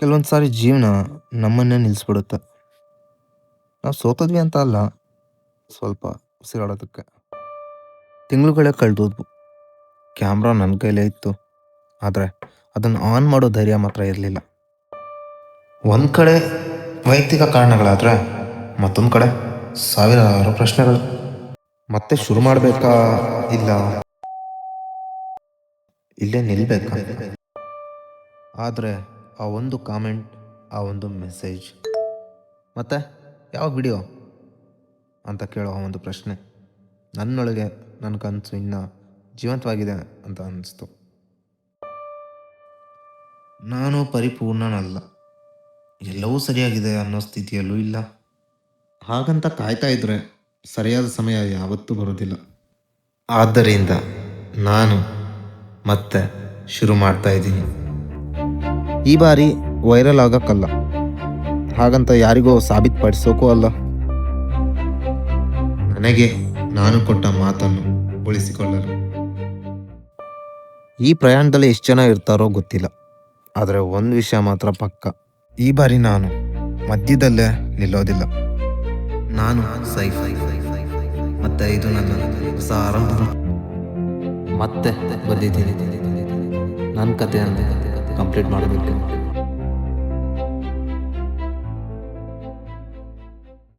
ಕೆಲವೊಂದು ಸಾರಿ ಜೀವನ ನಮ್ಮನ್ನೇ ನಿಲ್ಲಿಸ್ಬಿಡುತ್ತೆ. ನಾವು ಸೋತದ್ವಿ ಅಂತ ಅಲ್ಲ, ಸ್ವಲ್ಪ ಉಸಿರಾಡೋದಕ್ಕೆ. ತಿಂಗಳುಗಳೇ ಕಳೆದೋದ್ವು. ಕ್ಯಾಮ್ರಾ ನನ್ನ ಕೈಲೇ ಇತ್ತು, ಆದರೆ ಅದನ್ನು ಆನ್ ಮಾಡೋ ಧೈರ್ಯ ಮಾತ್ರ ಇರಲಿಲ್ಲ. ಒಂದು ಕಡೆ ವೈಯಕ್ತಿಕ ಕಾರಣಗಳಾದರೆ, ಮತ್ತೊಂದು ಕಡೆ ಸಾವಿರಾರು ಪ್ರಶ್ನೆಗಳು. ಮತ್ತೆ ಶುರು ಮಾಡಬೇಕಾ, ಇಲ್ಲ ಇಲ್ಲೇ ನಿಲ್ಬೇಕಾ? ಆದರೆ ಆ ಒಂದು ಕಾಮೆಂಟ್, ಆ ಒಂದು ಮೆಸೇಜ್, ಮತ್ತೆ ಯಾವ ವಿಡಿಯೋ ಅಂತ ಕೇಳೋ ಆ ಒಂದು ಪ್ರಶ್ನೆ ನನ್ನೊಳಗೆ ನನ್ನ ಕನಸು ಇನ್ನೂ ಜೀವಂತವಾಗಿದೆ ಅಂತ ಅನ್ನಿಸ್ತು. ನಾನು ಪರಿಪೂರ್ಣನಲ್ಲ, ಎಲ್ಲವೂ ಸರಿಯಾಗಿದೆ ಅನ್ನೋ ಸ್ಥಿತಿಯಲ್ಲೂ ಇಲ್ಲ. ಹಾಗಂತ ಕಾಯ್ತಾ ಇದ್ರೆ ಸರಿಯಾದ ಸಮಯ ಯಾವತ್ತೂ ಬರೋದಿಲ್ಲ. ಆದ್ದರಿಂದ ನಾನು ಮತ್ತೆ ಶುರು ಮಾಡ್ತಾ ಇದ್ದೀನಿ. ಈ ಬಾರಿ ವೈರಲ್ ಆಗೋಕ್ಕಲ್ಲ, ಹಾಗಂತ ಯಾರಿಗೋ ಸಾಬೀತುಪಡಿಸೋಕ್ಕೂ ಅಲ್ಲ. ನನಗೆ ನಾನು ಕೊಟ್ಟ ಮಾತನ್ನು ಉಳಿಸಿಕೊಳ್ಳಲು. ಈ ಪ್ರಯಾಣದಲ್ಲಿ ಎಷ್ಟು ಜನ ಇರ್ತಾರೋ ಗೊತ್ತಿಲ್ಲ, ಆದರೆ ಒಂದು ವಿಷಯ ಮಾತ್ರ ಪಕ್ಕ, ಈ ಬಾರಿ ನಾನು ಮಧ್ಯದಲ್ಲೇ ನಿಲ್ಲೋದಿಲ್ಲ. ನಾನು ಸೈಫ್, ಮತ್ತೆ ಇದು ನನ್ನ ಹೊಸ ಆರಂಭ. ಮತ್ತೆ ಬಂದಿದ್ದೀನಿ ನನ್ನ ಕಥೆಯನ್ನು ಕಂಪ್ಲೀಟ್ ಮಾಡಬೇಕು.